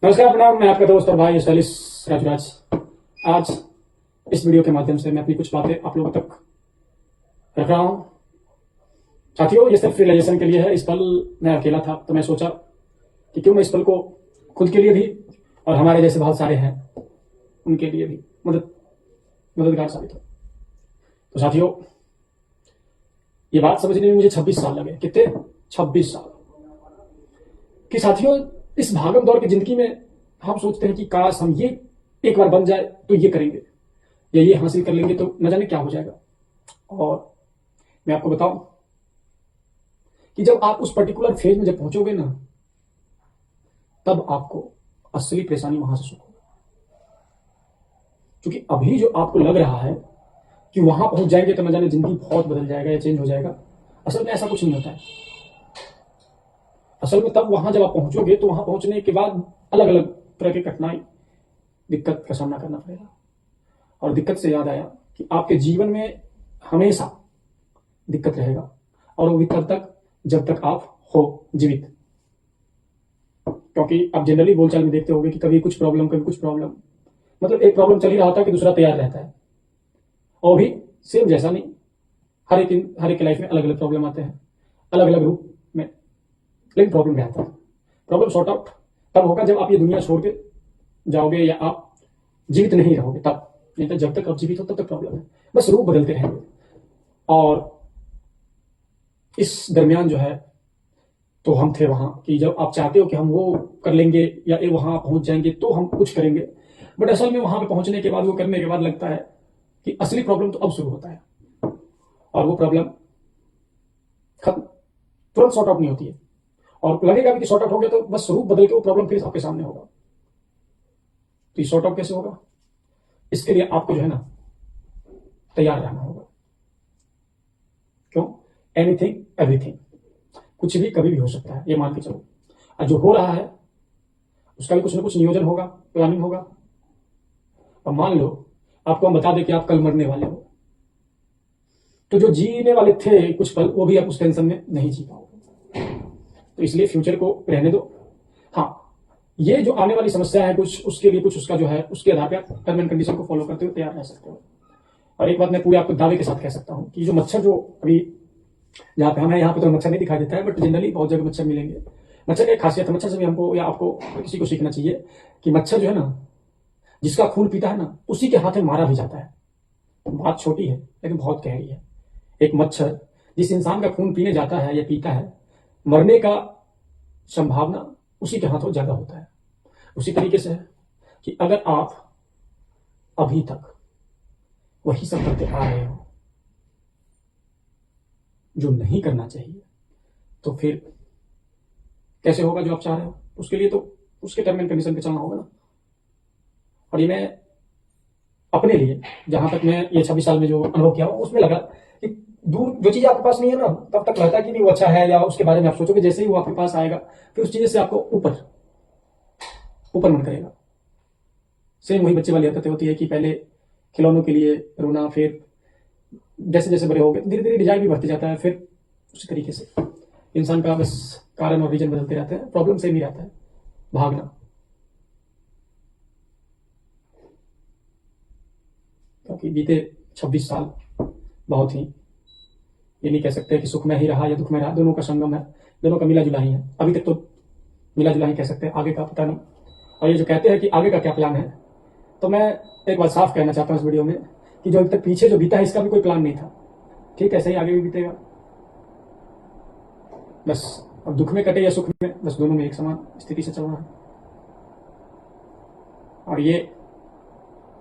नमस्कार, प्रणाम। मैं आपका दोस्त और भाई स्टाइलिश राजराज। आज इस वीडियो के माध्यम से मैं अपनी कुछ बातें आप लोगों तक रख रहा हूं। साथियों, ये सिर्फ रियलाइजेशन के लिए है। इस पल मैं अकेला था तो मैं सोचा कि क्यों मैं इस पल को खुद के लिए भी और हमारे जैसे बहुत सारे हैं उनके लिए भी मददगार साबित हो। तो साथियों, ये बात समझने में मुझे 26 साल लगे। कितने? 26 साल। कि साथियों, इस भागम दौड़ की जिंदगी में हम सोचते हैं कि काश हम ये एक बार बन जाए तो ये करेंगे या ये हासिल कर लेंगे तो न जाने क्या हो जाएगा। और मैं आपको बताऊं कि जब आप उस पर्टिकुलर फेज में जब पहुंचोगे ना, तब आपको असली परेशानी वहां से शुरू होगी। क्योंकि अभी जो आपको लग रहा है कि वहां पहुंच जाएंगे तो न जाने जिंदगी बहुत बदल जाएगा या चेंज हो जाएगा, असल में ऐसा कुछ नहीं होता है। असल में तब वहां जब आप पहुंचोगे तो वहां पहुंचने के बाद अलग अलग तरह की कठिनाई, दिक्कत का सामना करना पड़ेगा। और दिक्कत से याद आया कि आपके जीवन में हमेशा दिक्कत रहेगा और वो भी तब तक जब तक आप हो जीवित। क्योंकि आप जनरली बोलचाल में देखते होंगे कि कभी कुछ प्रॉब्लम, कभी कुछ प्रॉब्लम, मतलब एक प्रॉब्लम चल ही रहा होता है कि दूसरा तैयार रहता है। और भी सेम जैसा नहीं, हर एक लाइफ में अलग अलग प्रॉब्लम आते हैं, अलग अलग रूप में, लेकिन प्रॉब्लम रहता है। प्रॉब्लम सॉर्ट आउट तब होगा जब आप ये दुनिया छोड़ के जाओगे या आप जीवित नहीं रहोगे तब। नहीं तो जब तक आप जीवित हो तब तक प्रॉब्लम है, बस रूप बदलते रहेंगे। और इस दरमियान जो है तो हम थे वहां कि जब आप चाहते हो कि हम वो कर लेंगे या वहां पहुंच जाएंगे तो हम कुछ करेंगे, बट असल में वहां पे पहुंचने के बाद, वो करने के बाद लगता है कि असली प्रॉब्लम तो अब शुरू होता है। और वो प्रॉब्लम खत्म तुरंत सॉर्ट आउट नहीं होती है। और लगेगा भी कि सॉर्ट आउट हो गया तो बस रूप बदल के वो प्रॉब्लम फिर आपके सामने होगा। तो ये सॉर्ट आउट कैसे होगा? इसके लिए आपको जो है ना तैयार रहना होगा। क्यों? एनीथिंग एवरीथिंग, कुछ भी कभी भी हो सकता है, ये मान के चलो। और जो हो रहा है उसका भी कुछ ना कुछ नियोजन होगा, प्लानिंग होगा। और मान लो आपको हम बता दें कि आप कल मरने वाले हो, तो जो जीने वाले थे कुछ पल, वो भी आप उस टेंशन में नहीं जी पाओगे। तो इसलिए फ्यूचर को रहने दो। हाँ, ये जो आने वाली समस्या है कुछ, उसके लिए कुछ उसका जो है उसके आधार पर टर्म एंड कंडीशन को फॉलो करते हुए तैयार रह सकते हो। और एक बात मैं पूरे आपको दावे के साथ कह सकता हूं कि जो मच्छर जो अभी जहां पे हम हैं, यहाँ पे तो मच्छर नहीं दिखाई देता है, बट जनरली बहुत जगह मच्छर मिलेंगे। मच्छर की एक खासियत है, मच्छर से भी हमको या आपको किसी को सीखना चाहिए कि मच्छर जो है ना, जिसका खून पीता है ना, उसी के हाथ में मारा भी जाता है। तो बात छोटी है लेकिन बहुत गहरी है। एक मच्छर जिस इंसान का खून पीने जाता है या पीता है, मरने का संभावना उसी के हाथों ज्यादा होता है। उसी तरीके से है कि अगर आप अभी तक वही सब करते आ रहे हो जो नहीं करना चाहिए, तो फिर कैसे होगा जो आप चाह रहे हो? उसके लिए तो उसके टर्म एंड कंडीशन पे चलना होगा ना। और ये मैं अपने लिए, जहां तक मैं ये 26 साल में जो अनुभव किया उसमें लगा कि दूर जो चीज आपके पास नहीं है ना, तब तक लगता है कि नहीं वो अच्छा है या उसके बारे में आप सोचोगे। जैसे ही वो आपके पास आएगा फिर उस चीज से आपको ऊपर मन करेगा। सेम वही बच्चे वाली हरकतें होती है कि पहले खिलौनों के लिए रोना, फिर जैसे जैसे बड़े हो गए धीरे धीरे डिजाइन भी बढ़ते जाता है। फिर उसी तरीके से इंसान का बस कारण और रीजन बदलते रहते हैं, प्रॉब्लम सेम ही रहता है, भागना। क्योंकि बीते 26 साल बहुत ही, ये नहीं कह सकते कि सुख में ही रहा या दुख में रहा, दोनों का संगम है, दोनों का मिला जुला ही है। अभी तक तो मिला जुला ही कह सकते हैं, आगे का पता नहीं। और ये जो कहते हैं कि आगे का क्या प्लान है, तो मैं एक बात साफ कहना चाहता हूं इस वीडियो में कि जो अभी तक पीछे जो बीता है इसका भी कोई प्लान नहीं था। ठीक है, ऐसे ही आगे भी बीतेगा। बस अब दुख में कटे या सुख में, बस दोनों में एक समान स्थिति से चलना है। और ये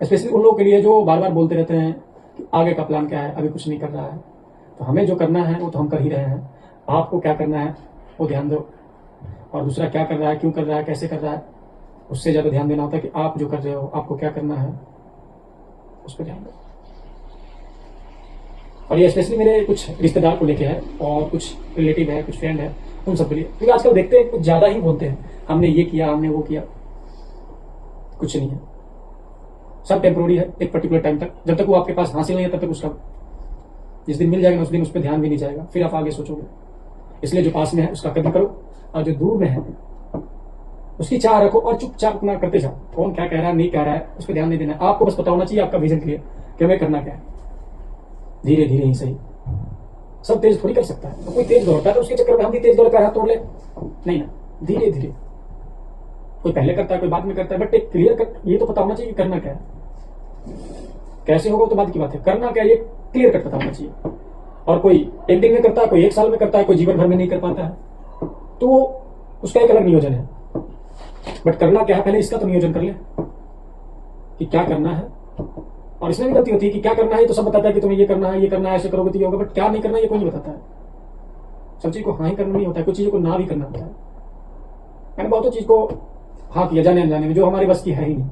स्पेशली उन लोगों के लिए जो बार बार बोलते रहते हैं कि आगे का प्लान क्या है, अभी कुछ नहीं कर रहा है। तो हमें जो करना है वो तो हम कर ही रहे हैं। आपको क्या करना है वो ध्यान दो, और दूसरा क्या कर रहा है, क्यों कर रहा है, कैसे कर रहा है, उससे ज्यादा ध्यान देना होता है कि आप जो कर रहे हो आपको क्या करना है, उस पर ध्यान दो। और ये स्पेशली मेरे कुछ रिश्तेदार को लेके है और कुछ रिलेटिव है, कुछ फ्रेंड है, उन सब के लिए। क्योंकि आजकल देखते हैं कुछ ज्यादा ही बोलते हैं, हमने ये किया, हमने वो किया। कुछ नहीं है, सब टेम्पोररी है एक पर्टिकुलर टाइम तक। जब तक वो आपके पास हासिल नहीं है तब तक उसका, जिस दिन मिल जाएगा उस दिन उस पर ध्यान भी नहीं जाएगा, फिर आप आगे सोचोगे। इसलिए जो पास में है उसका कदर करो, और जो दूर में है उसकी चाह रखो और चुपचाप अपना करते जाओ। कौन क्या कह रहा है नहीं कह रहा है उस पर ध्यान नहीं देना है, आपको बस पता होना चाहिए आपका विजन क्लियर कि हमें करना क्या है। धीरे धीरे ही सही, सब तेज थोड़ी कर सकता है। तो कोई तेज दौड़ता है तो उसके चक्कर में हम भी तेज दौड़ कर हाथ तोड़ ले, नहीं ना, धीरे धीरे। कोई पहले करता है कोई बाद में करता है, बट एक क्लियर कर ये तो पता होना चाहिए कि करना क्या है। कैसे होगा तो बाद की बात है, करना क्या ये क्लियर कट पता होना चाहिए। और कोई एक दिन में करता है, कोई एक साल में करता है, कोई जीवन भर में नहीं कर पाता है, तो उसका एक अलग नियोजन है। बट करना क्या है पहले इसका तो नियोजन कर ले कि क्या करना है। और इसमें भी गलती होती है कि क्या करना है तो सब बताता है कि तुम्हें ये करना है, ये करना है, ऐसे करोगे तो ये होगा, बट क्या नहीं करना ये कोई नहीं बताता है। सब चीज को हाँ ही करना नहीं होता है, कुछ चीजों को ना भी करना होता है। मैंने बहुतों चीज को हाँ किया जाने अनजाने में जो हमारे बस की है ही नहीं।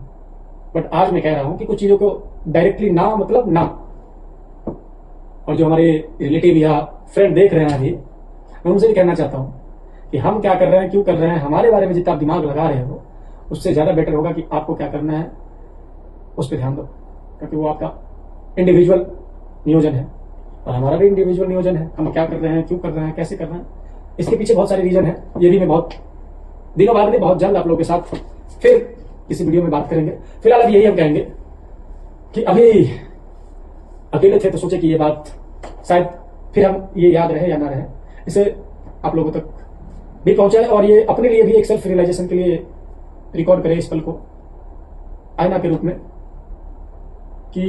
बट आज मैं कह रहा हूं कि कुछ चीजों को डायरेक्टली ना मतलब ना। और जो हमारे रिलेटिव या फ्रेंड देख रहे हैं अभी, मैं उनसे भी कहना चाहता हूं कि हम क्या कर रहे हैं, क्यों कर रहे हैं, हमारे बारे में जितना आप दिमाग लगा रहे हो उससे ज्यादा बेटर होगा कि आपको क्या करना है उस पर ध्यान दो, क्योंकि वो आपका इंडिविजुअल नियोजन है और हमारा भी इंडिविजुअल नियोजन है। हम क्या कर रहे हैं, क्यों कर रहे हैं, कैसे कर रहे हैं, इसके पीछे बहुत सारे रीजन है। ये भी मैं बहुत दिनों बाद में बहुत जल्द आप लोगों के साथ फिर किसी वीडियो में बात करेंगे। फिलहाल अभी यही हम कहेंगे कि अभी अकेले थे तो सोचे कि ये बात शायद फिर हम ये याद रहे या ना रहे, इसे आप लोगों तक भी पहुंचाए और ये अपने लिए भी एक सेल्फ रियलाइजेशन के लिए रिकॉर्ड करें इस पल को आईना के रूप में कि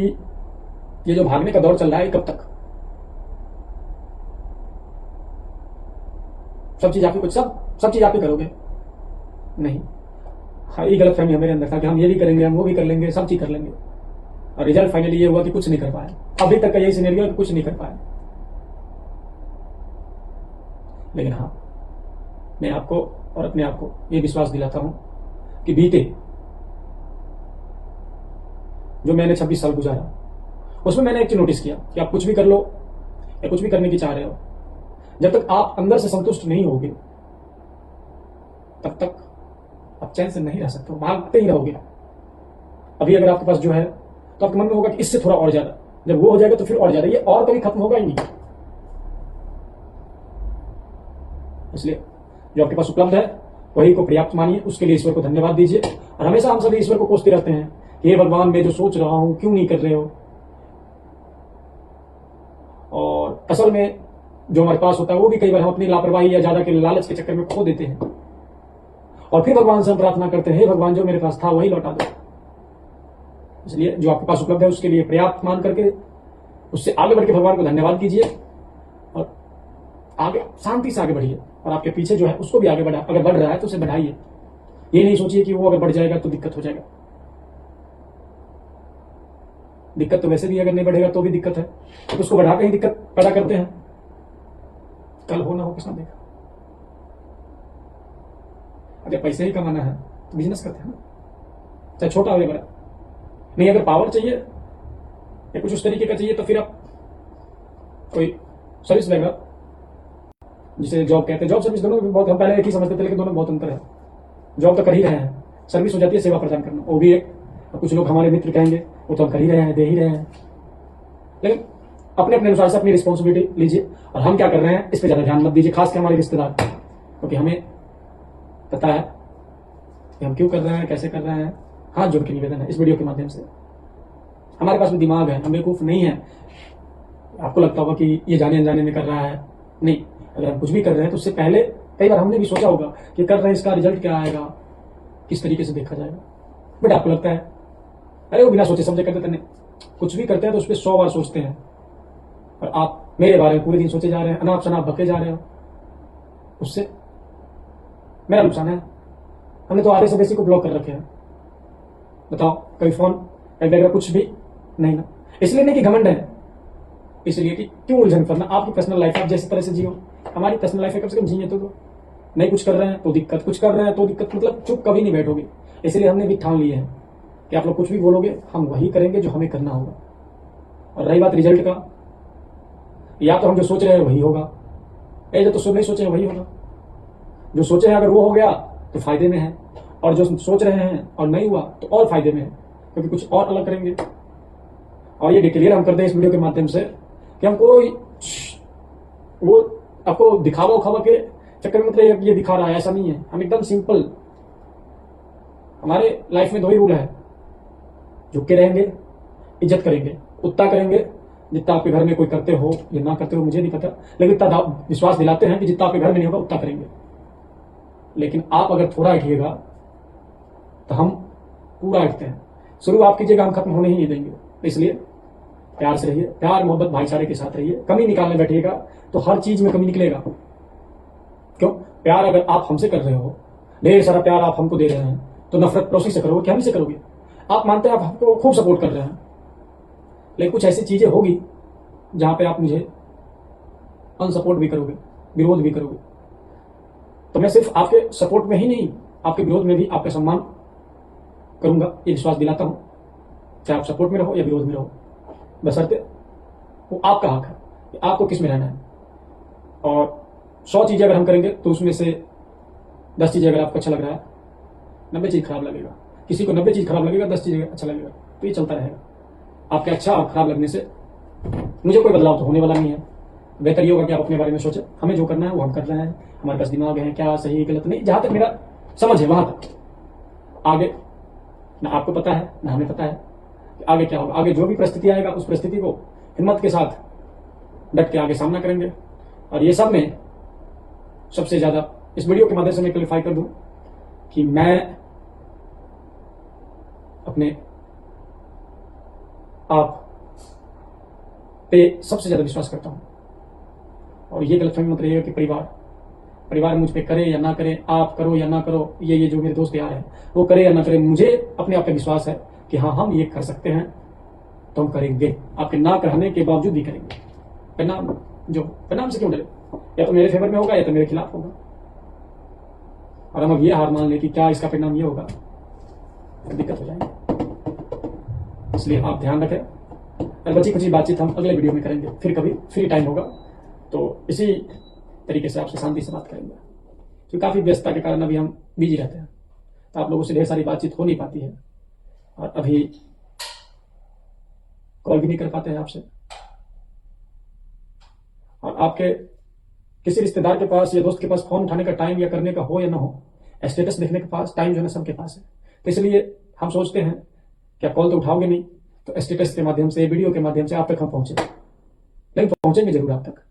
ये जो भागने का दौर चल रहा है कब तक। सब चीज आप ही कुछ सब चीज आप ही करोगे नहीं। हाँ, ये गलत फहमी हमारे अंदर था कि हम ये भी करेंगे, हम वो भी कर लेंगे, सब चीज कर लेंगे, और रिजल्ट फाइनली ये हुआ कि कुछ नहीं कर पाए। अभी तक का यही सिनेरियो है कि कुछ नहीं कर पाए। लेकिन हाँ, मैं आपको और अपने आप को ये विश्वास दिलाता हूं कि बीते जो मैंने 26 साल गुजारा उसमें मैंने एक चीज नोटिस किया कि आप कुछ भी कर लो या कुछ भी करने की चाह रहे हो, जब तक आप अंदर से संतुष्ट नहीं होगे तब तक आप चैन से नहीं रह सकते हो, भागते ही रहोगे। अभी अगर आपके पास जो है तो आपके मन में होगा कि इससे थोड़ा और ज्यादा, जब वो हो जाएगा तो फिर और ज्यादा, ये और कभी खत्म होगा ही नहीं। इसलिए जो आपके पास उपलब्ध है वही को पर्याप्त मानिए, उसके लिए ईश्वर को धन्यवाद दीजिए। और हमेशा हम सभी ईश्वर को कोसते रहते हैं कि हे भगवान मैं जो सोच रहा हूं क्यों नहीं कर रहे हो। और असल में जो हमारे पास होता है वो भी कई बार हम अपनी लापरवाही या ज्यादा के लालच के चक्कर में खो देते हैं और फिर भगवान से हम प्रार्थना करते हैं हे भगवान जो मेरे पास था वही लौटा दो। इसलिए जो आपके पास उपलब्ध है उसके लिए पर्याप्त मान करके उससे आगे बढ़ के भगवान को धन्यवाद कीजिए और आगे शांति से आगे बढ़िए। और आपके पीछे जो है उसको भी आगे बढ़ा, अगर बढ़ रहा है तो उसे बढ़ाइए। ये नहीं सोचिए कि वो अगर बढ़ जाएगा तो दिक्कत हो जाएगा। दिक्कत तो वैसे भी अगर नहीं बढ़ेगा तो भी दिक्कत है, तो उसको बढ़ा के ही दिक्कत पैदा करते हैं। कल हो ना हो किसने देखा। अगर पैसे ही कमाना है तो बिजनेस करते हैं ना, चाहे छोटा हो या बड़ा। नहीं अगर पावर चाहिए या कुछ उस तरीके का चाहिए तो फिर आप कोई सर्विस लेगा, जिसे जॉब कहते हैं। जॉब सर्विस दोनों बहुत, हम पहले एक ही समझते थे लेकिन दोनों बहुत अंतर है। जॉब तो कर ही रहे हैं, सर्विस हो जाती है सेवा प्रदान करना, वो भी एक। कुछ लोग हमारे मित्र कहेंगे वो तो हम कर ही रहे हैं, दे ही रहे हैं, लेकिन अपने अपने अनुसार से अपनी रिस्पॉन्सिबिलिटी लीजिए। और हम क्या कर रहे हैं इस पर ज्यादा ध्यान मत दीजिए, खासकर हमारे रिश्तेदार, क्योंकि हमें पता है कि हम क्यों कर रहे हैं, कैसे कर रहे हैं। हाथ जोड़ के निवेदन है इस वीडियो के माध्यम से, हमारे पास भी दिमाग है, हम बेवकूफ नहीं है। आपको लगता होगा कि ये जाने अनजाने में कर रहा है, नहीं। अगर हम कुछ भी कर रहे हैं तो उससे पहले कई बार हमने भी सोचा होगा कि कर रहे हैं इसका रिजल्ट क्या आएगा, किस तरीके से देखा जाएगा। बट आपको लगता है अरे वो बिना सोचे समझे कर देते नहीं। कुछ भी करते हैं तो उस पर 100 बार सोचते हैं, और आप मेरे बारे में पूरे दिन सोचे जा रहे हैं, अनाप शनाप बके जा रहे हो, उससे मेरा नुकसान है। हमने तो आधे से बेसी को ब्लॉक कर रखे हैं। बताओ कभी फोन वगैरह कुछ भी नहीं ना। इसलिए नहीं कि घमंड है, इसलिए कि क्यों उलझन करना। आपकी पर्सनल लाइफ आप जैसे तरह से जियो, हमारी पर्सनल लाइफ है कम से कम जिये तो। नहीं कुछ कर रहे हैं तो दिक्कत, कुछ कर रहे हैं तो दिक्कत, मतलब चुप कभी नहीं बैठोगे। इसलिए हमने भी ठान लिया है कि आप लोग कुछ भी बोलोगे हम वही करेंगे जो हमें करना होगा। और रही बात रिजल्ट का, या तो हम जो सोच रहे हैं वही होगा, या तो नहीं सोचे हैं वही होगा। जो सोचे हैं अगर वो हो गया तो फायदे में है, और जो सोच रहे हैं और नहीं हुआ तो और फायदे में है, क्योंकि कुछ और अलग करेंगे। और ये डिक्लेयर हम करते हैं इस वीडियो के माध्यम से कि हम कोई वो आपको दिखावा उखावा के चक्कर में मतलब ये दिखा रहा है, ऐसा नहीं है। हम एकदम सिंपल हमारे लाइफ में 2 ही रूल है, झुक के रहेंगे, इज्जत करेंगे, उतना करेंगे जितना आपके घर में कोई करते हो या ना करते हो मुझे नहीं पता, लेकिन इतना विश्वास दिलाते हैं कि जितना आपके घर में नहीं होगा उतना करेंगे। लेकिन आप अगर थोड़ा हटिएगा तो हम पूरा हटते हैं। शुरू आप कीजिएगा, हम खत्म होने ही नहीं देंगे। इसलिए प्यार से रहिए, प्यार मोहब्बत भाईचारे के साथ रहिए। कमी निकालने बैठिएगा तो हर चीज में कमी निकलेगा। क्यों? प्यार अगर आप हमसे कर रहे हो, ढेर सारा प्यार आप हमको दे रहे हैं, तो नफरत पड़ोसी से करोगे, क्या हम से करोगे? आप मानते हैं आप हमको खूब सपोर्ट कर रहे हैं, लेकिन कुछ ऐसी चीजें होगी जहां पे आप मुझे अनसपोर्ट भी करोगे, विरोध भी करोगे। तो मैं सिर्फ आपके सपोर्ट में ही नहीं, आपके विरोध में भी आपका सम्मान करूंगा, ये विश्वास दिलाता हूं। चाहे आप सपोर्ट में रहो या विरोध में रहो, बशर्ते वो आपका हक है कि आपको किस में रहना है। और 100 चीजें अगर हम करेंगे तो उसमें से 10 चीजें अगर आपको अच्छा लग रहा है, 90 चीज खराब लगेगा। किसी को 90 चीज खराब लगेगा, 10 चीजें अच्छा लगेगा, तो ये चलता रहेगा। आपके अच्छा और खराब लगने से मुझे कोई बदलाव तो होने वाला नहीं है। बेहतर ये होगा कि आप अपने बारे में सोचें, हमें जो करना है वो हम कर रहे हैं, हमारे पास दिमाग है, क्या सही गलत नहीं, जहां तक मेरा समझ है वहां तक। आगे ना आपको पता है ना हमें पता है कि आगे क्या होगा। आगे जो भी परिस्थिति आएगा उस परिस्थिति को हिम्मत के साथ डट के आगे सामना करेंगे। और ये सब में सबसे ज्यादा इस वीडियो के माध्यम से मैं क्लियरफाई कर दूं कि मैं अपने आप पे सबसे ज्यादा विश्वास करता हूं। और ये गलतफहमी मत रहिएगा कि परिवार मुझ पे करे या ना करे, आप करो या ना करो, ये जो मेरे दोस्त यार हैं वो करे या ना करे, मुझे अपने आप पे विश्वास है कि हाँ हम ये कर सकते हैं तो हम करेंगे। आपके ना करने के बावजूद भी करेंगे। परिणाम से क्यों डरे? या तो मेरे फेवर में होगा या तो मेरे खिलाफ होगा। और हम अब ये हार मान लें कि क्या इसका परिणाम ये होगा, तो दिक्कत हो जाएगी। इसलिए आप ध्यान रखें। और बची कुछ बातचीत हम अगले वीडियो में करेंगे, फिर कभी फ्री टाइम होगा तो इसी तरीके से आपसे शांति से बात करेंगे। क्योंकि काफी व्यस्तता के कारण अभी हम बिजी रहते हैं, तो आप लोगों से ढेर सारी बातचीत हो नहीं पाती है और अभी कॉल भी नहीं कर पाते हैं आपसे। और आपके किसी रिश्तेदार के पास या दोस्त के पास फोन उठाने का टाइम या करने का हो या ना हो, स्टेटस देखने के पास टाइम जो है ना सबके पास है। तो इसलिए हम सोचते हैं क्या कॉल तो उठाओगे नहीं, तो स्टेटस के माध्यम से, वीडियो के माध्यम से आप तक हम पहुंचे। लेकिन पहुंचेंगे जरूर आप तक।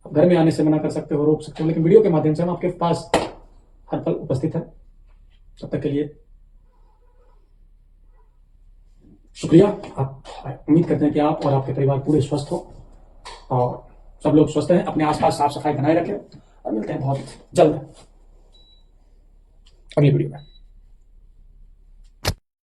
आप घर में आने से मना कर सकते हो, रोक सकते हो, लेकिन वीडियो के माध्यम से हम आपके पास हर पल उपस्थित है। तब तक के लिए शुक्रिया। आप उम्मीद करते हैं कि आप और आपके परिवार पूरे स्वस्थ हो और सब लोग स्वस्थ हैं, अपने आसपास साफ सफाई बनाए रखें और मिलते हैं बहुत जल्द अगली वीडियो में।